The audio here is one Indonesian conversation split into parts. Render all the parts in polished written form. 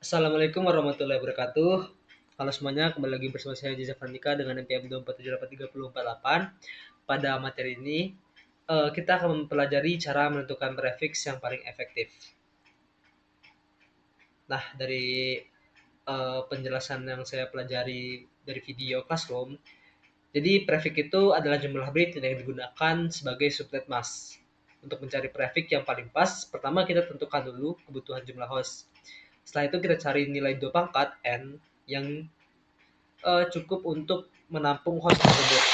Assalamualaikum warahmatullahi wabarakatuh. Halo semuanya, kembali lagi bersama saya Jeza Franika dengan NPM 2478348. Pada materi ini, kita akan mempelajari cara menentukan prefix yang paling efektif. Nah, dari penjelasan yang saya pelajari dari video Classroom, jadi prefix itu adalah jumlah bit yang digunakan sebagai subnet mask. Untuk mencari prefix yang paling pas, pertama kita tentukan dulu kebutuhan jumlah host. Setelah itu kita cari nilai 2 pangkat n yang cukup untuk menampung host tersebut.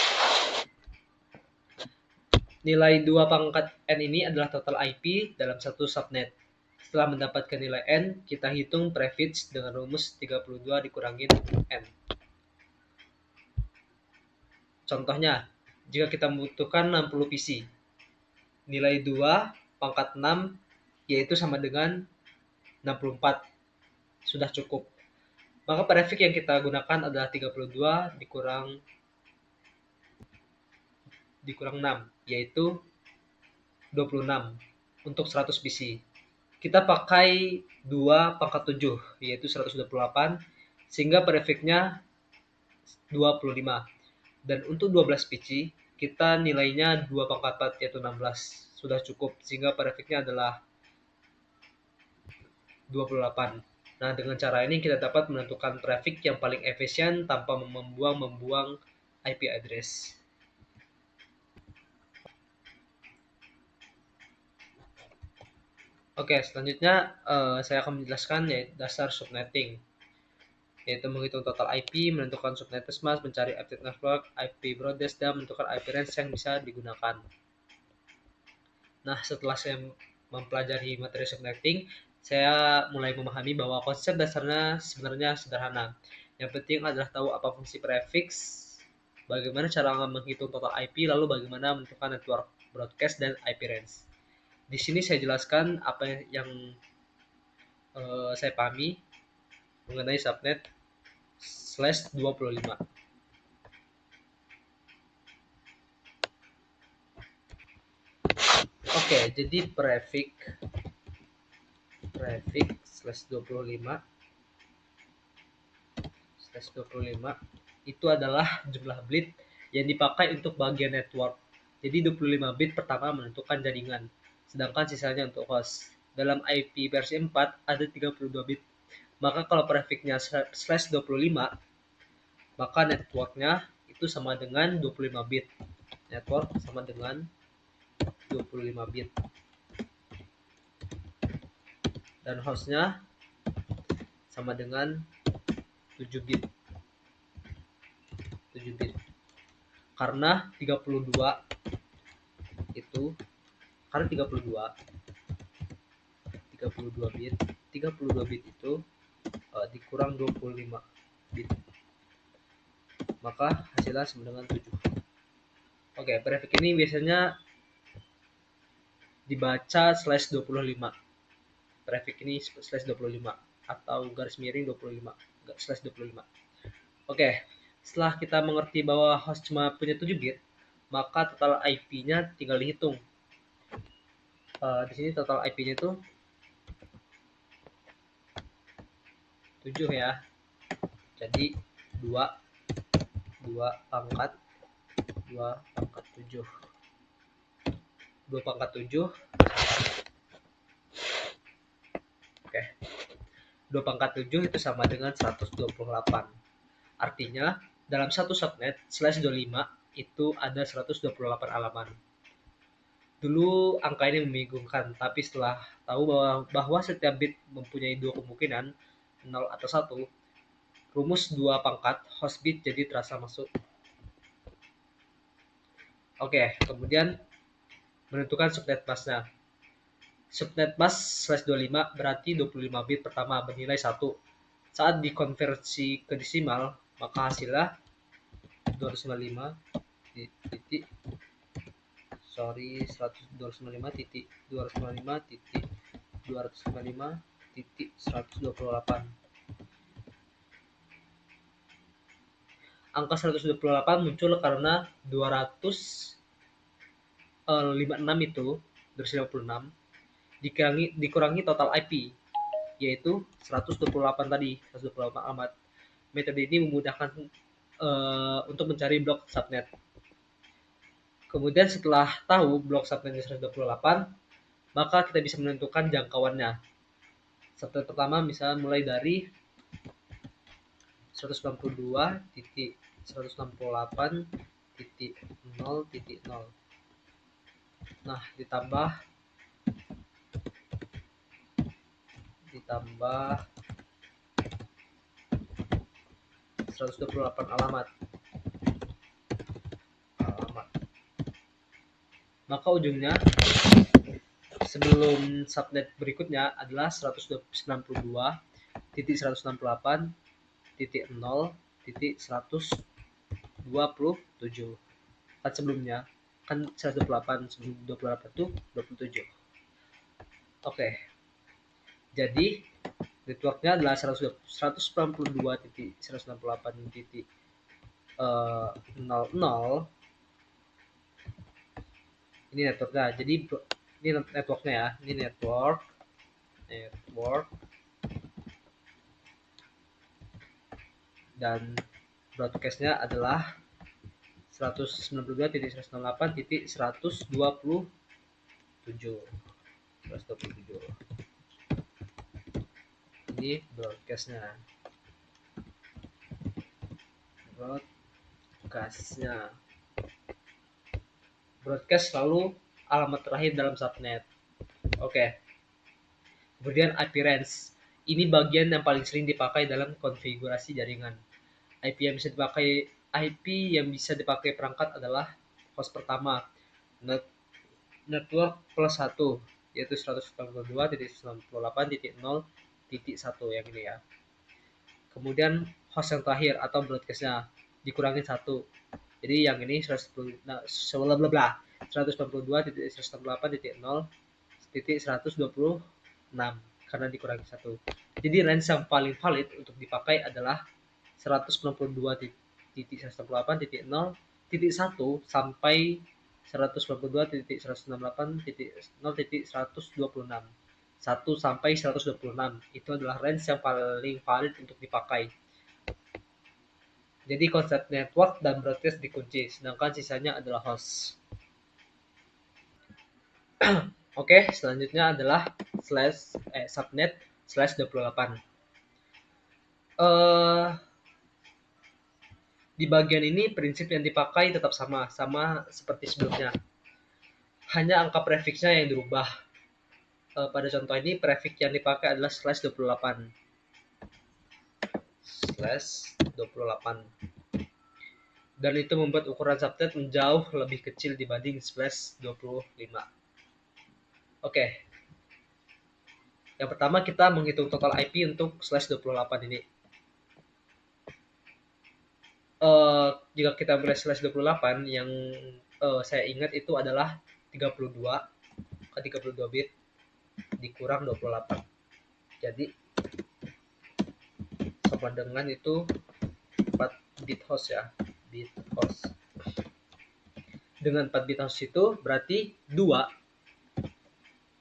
Nilai 2 pangkat n ini adalah total IP dalam satu subnet. Setelah mendapatkan nilai n, kita hitung prefix dengan rumus 32 dikurangin n. Contohnya, jika kita membutuhkan 60 PC, nilai 2 pangkat 6 yaitu sama dengan 64. Sudah cukup. Maka prefix yang kita gunakan adalah 32 dikurang 6, yaitu 26 untuk 100 PC. Kita pakai 2 pangkat 7, yaitu 128, sehingga prefixnya 25. Dan untuk 12 PC, kita nilainya 2 pangkat 4, yaitu 16. Sudah cukup, sehingga prefixnya adalah 28. Nah, dengan cara ini kita dapat menentukan prefix yang paling efisien tanpa membuang IP address. Oke, selanjutnya saya akan menjelaskan dasar subnetting, yaitu menghitung total IP, menentukan subnet mask, mencari update network, IP broadcast, dan menentukan IP range yang bisa digunakan. Nah, setelah saya mempelajari materi subnetting, saya mulai memahami bahwa konsep dasarnya sebenarnya sederhana. Yang penting adalah tahu apa fungsi prefix, bagaimana cara menghitung total IP, lalu bagaimana menentukan network broadcast dan IP range. Di sini saya jelaskan apa yang saya pahami mengenai subnet /25. Oke, jadi prefix /25 itu adalah jumlah bit yang dipakai untuk bagian network. Jadi 25 bit pertama menentukan jaringan, sedangkan sisanya untuk host. Dalam IP versi 4 ada 32 bit. Maka kalau prefixnya /25, maka networknya itu sama dengan 25 bit. Network sama dengan 25 bit. Dan hostnya sama dengan 7 bit. Karena 32 itu karena 32 bit itu dikurang 25 bit, maka hasilnya sama dengan 7. Oke, prefix ini biasanya dibaca /25. Prefix ini /25 atau garis miring 25 /25. Oke, setelah kita mengerti bahwa host cuma punya 7 bit, maka total IP-nya tinggal dihitung. Di sini total IP-nya itu 7 ya. Jadi 2 pangkat 7. 2 pangkat 7. Oke. 2 pangkat 7 itu sama dengan 128. Artinya, dalam satu subnet /25 itu ada 128 halaman. Dulu angka ini membingungkan, tapi setelah tahu bahwa setiap bit mempunyai dua kemungkinan, 0 atau 1, rumus 2 pangkat host bit jadi terasa masuk. Oke, kemudian menentukan subnet masknya. Subnet mask /25 berarti 25 bit pertama bernilai 1. Saat dikonversi ke desimal, maka hasilnya 255 titik 128. Angka 128 muncul karena 256 itu 256 dikurangi total IP. yaitu 128 tadi, 128 alamat. Metode ini memudahkan untuk mencari blok subnet. Kemudian setelah tahu blok subnetnya 128, maka kita bisa menentukan jangkauannya. Subnet pertama misalnya mulai dari 192.168.0.0. Nah, ditambah 128 alamat. Maka ujungnya sebelum subnet berikutnya adalah 192.168.0.127. Kan sebelumnya kan 128 sebelum 28 itu 27. Oke. Jadi networknya adalah 192.168.00. Ini networknya. Jadi ini networknya ya. Ini network dan broadcastnya adalah 192.168.127. Ini broadcastnya. Broadcast selalu alamat terakhir dalam subnet. Oke. Kemudian IP range. Ini bagian yang paling sering dipakai dalam konfigurasi jaringan. IP yang bisa dipakai perangkat adalah host pertama, network plus 1, yaitu 192.168.0.1 yang ini ya. Kemudian host yang terakhir atau broadcastnya dikurangin 1. Jadi yang ini 192.168.0.126 karena dikurangi 1. Jadi range yang paling valid untuk dipakai adalah 192.168.0.1 sampai 192.168.0.126. 1 sampai 126 itu adalah range yang paling valid untuk dipakai. Jadi konsep network dan broadcast dikunci, sedangkan sisanya adalah host. Oke, selanjutnya adalah subnet/28. Di bagian ini prinsip yang dipakai tetap sama seperti sebelumnya. Hanya angka prefiksnya yang dirubah. Pada contoh ini prefix yang dipakai adalah /28. Dan itu membuat ukuran subnet menjauh lebih kecil dibanding /25. Oke. Yang pertama kita menghitung total IP untuk /28 ini. Jika kita mulai /28 yang saya ingat itu adalah 32 ke 32 bit dikurang 28. Jadi sama dengan itu 4 bit host ya, bit host. Dengan 4 bit host itu berarti 2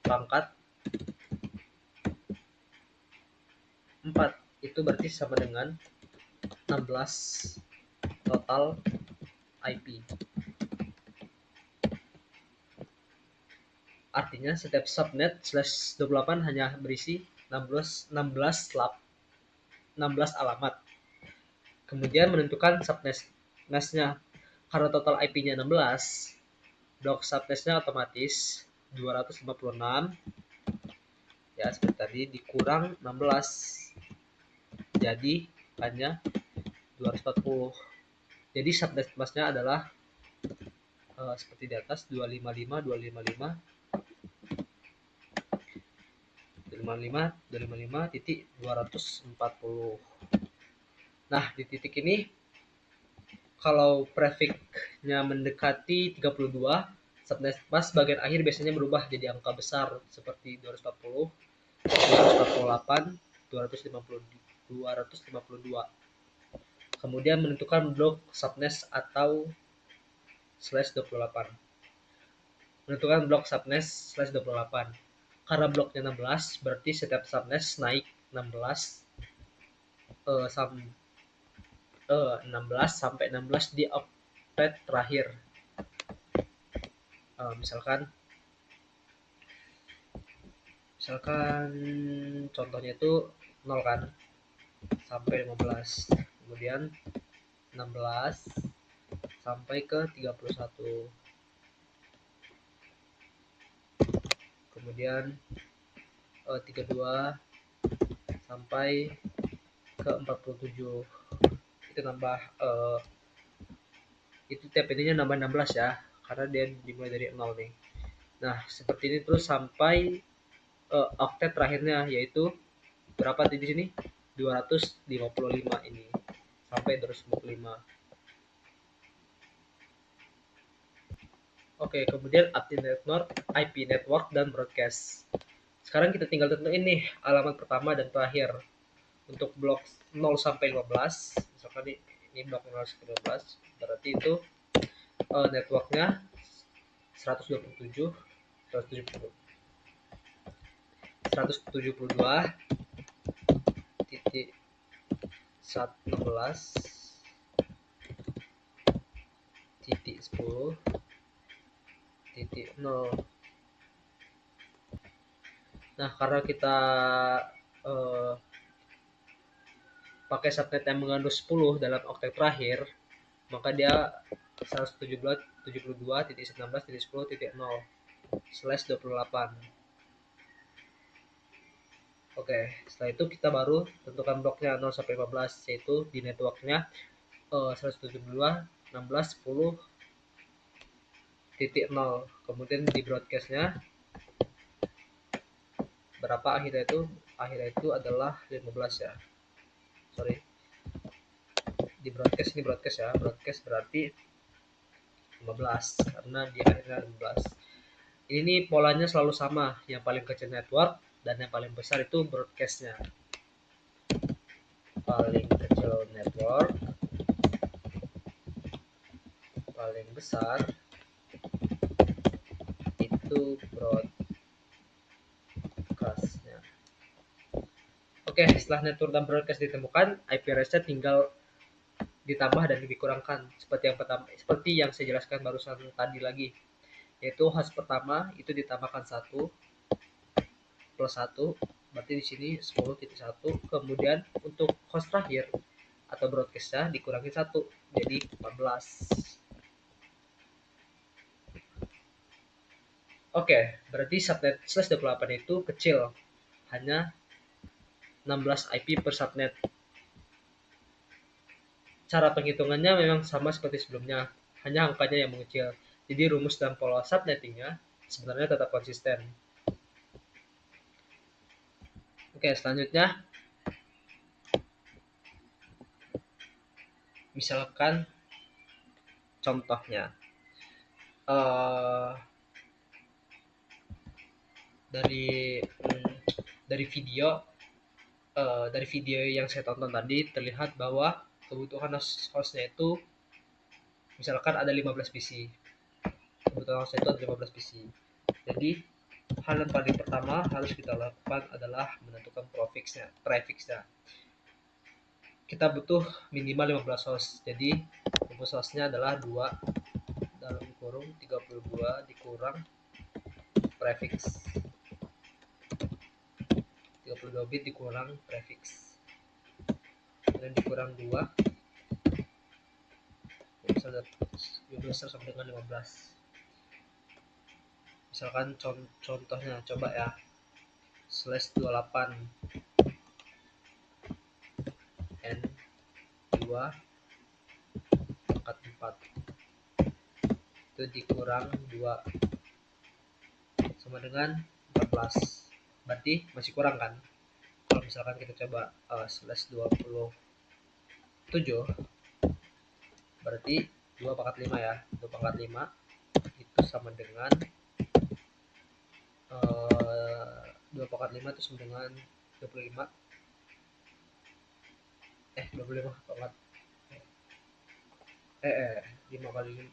pangkat 4 itu berarti sama dengan 16 total IP. Artinya setiap subnet /28 hanya berisi 16 alamat. Kemudian menentukan subnet-nya. Karena total IP-nya 16, blok subnet-nya otomatis 256 ya seperti tadi dikurang 16. Jadi hanya 240. Jadi subnet masnya adalah seperti di atas 255.240. Nah, di titik ini kalau prefix-nya mendekati 32, subnet mask bagian akhir biasanya berubah jadi angka besar seperti 240, 248, 252. Kemudian menentukan blok subnet atau /28. Menentukan blok subnet /28. karena bloknya 16 berarti setiap subnet naik 16 sam 16 sampai 16 di octet terakhir. Misalkan contohnya itu 0 kan sampai 15, kemudian 16 sampai ke 31, kemudian 32 sampai ke 47. Itu nambah itu tiap ininya nambah 16 ya, karena dia dimulai dari 0 nih. Nah seperti ini terus sampai oktet terakhirnya, yaitu berapa di sini 255 ini sampai 255. Oke, kemudian IP network dan broadcast. Sekarang kita tinggal tentuin nih alamat pertama dan terakhir untuk blok 0 sampai 15. Misalkan ini blok 0 sampai 15, berarti itu networknya 127 172 titik 16 titik 10 titik 0. Nah karena kita pakai subnet yang mengandung 10 dalam oktet terakhir, maka dia 172.19.10.0/28. Oke, setelah itu kita baru tentukan bloknya 0 sampai 15, yaitu di networknya 172.16.10.0. Kemudian di broadcastnya berapa akhirnya itu adalah 15 ya. Sorry. Di broadcast ini broadcast ya. Broadcast berarti 15 karena di akhirnya 15. Ini polanya selalu sama, yang paling kecil network dan yang paling besar itu broadcastnya. Paling kecil network, paling besar itu broadcastnya. Oke, setelah network dan broadcast ditemukan, IP address-nya tinggal ditambah dan dikurangkan seperti yang saya jelaskan barusan tadi lagi, yaitu host pertama itu ditambahkan 1 plus 1, berarti di sini 10.1. Kemudian untuk host terakhir atau broadcastnya dikurangi 1, jadi 14. Oke, berarti subnet /28 itu kecil, hanya 16 IP per subnet. Cara penghitungannya memang sama seperti sebelumnya, hanya angkanya yang mengecil. Jadi rumus dan pola subnettingnya sebenarnya tetap konsisten. Oke, selanjutnya misalkan contohnya dari video yang saya tonton tadi terlihat bahwa kebutuhan hostnya itu misalkan ada 15 PC. Kebutuhan hostnya itu ada 15 PC. Jadi hal yang paling pertama harus kita lakukan adalah menentukan prefixnya. Kita butuh minimal 15 host. Jadi rumus hostnya adalah 2 dalam kurung 32 dikurang prefix. 32 bit dikurang prefix. Dan dikurang 2 besar sama dengan 15. Misalkan contohnya coba ya, /28 n 2 pangkat 4 itu dikurang 2 sama dengan 14. Berarti masih kurang kan? Kalau misalkan kita coba /27 berarti 2 pangkat 5 ya. 2 pangkat 5 itu sama dengan 2 pangkat 5 itu sama dengan 25. 25 pangkat 5 kali 5.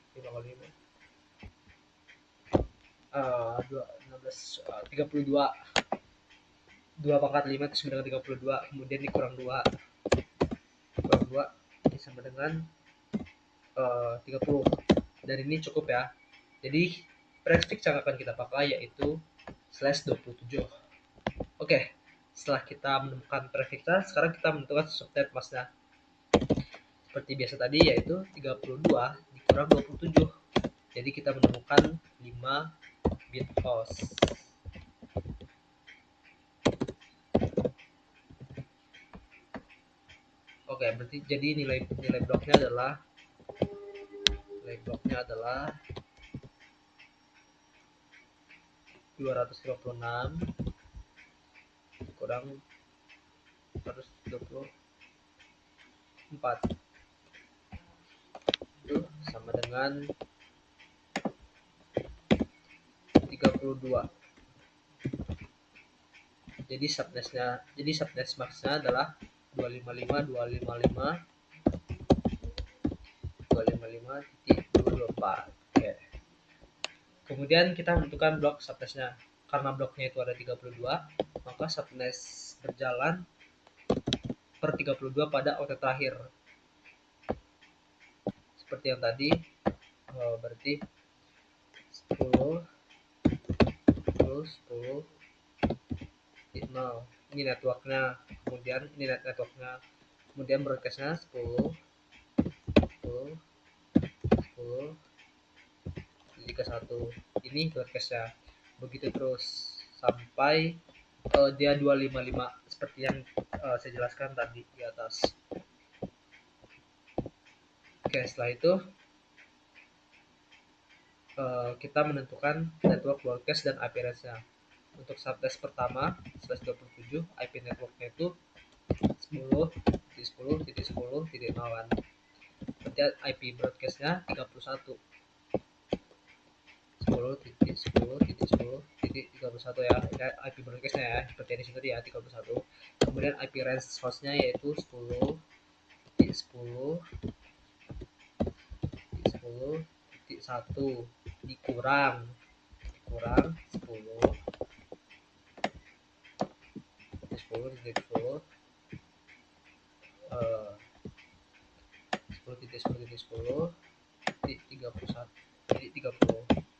32, 2 pangkat 5 itu sama dengan 32, kemudian dikurang 2 ini sama dengan 30, dan ini cukup ya. Jadi prefix yang akan kita pakai yaitu /27. Oke, setelah kita menemukan prefixnya, sekarang kita menentukan subtype masknya. Seperti biasa tadi, yaitu 32 dikurang 27. Jadi kita menemukan 5 bit host. Oke, berarti jadi nilai bloknya adalah 256 kurang 124 itu sama dengan 32. Jadi subnet max-nya adalah 255.254. Oke. Kemudian kita menentukan blok subnetnya. Karena bloknya itu ada 32, maka subnet berjalan per 32 pada oktet terakhir. Seperti yang tadi, berarti 10 ini networknya, kemudian ini networknya, kemudian broadcastnya 10 ke 1, ini broadcastnya. Begitu terus sampai dia 255 seperti yang saya jelaskan tadi di atas. Oke, setelah itu kita menentukan network broadcast dan IP range-nya. Untuk subtest pertama /27, IP networknya itu 10.10.10.0 kan. Berarti IP broadcast-nya 31. 10.10.10.31 ya. Ini IP broadcast-nya ya, seperti yang di sini ya, 31. Kemudian IP range host-nya yaitu 10.10.10.1 dikurang 10.10.10.10.10.10.10.30. Jadi 30.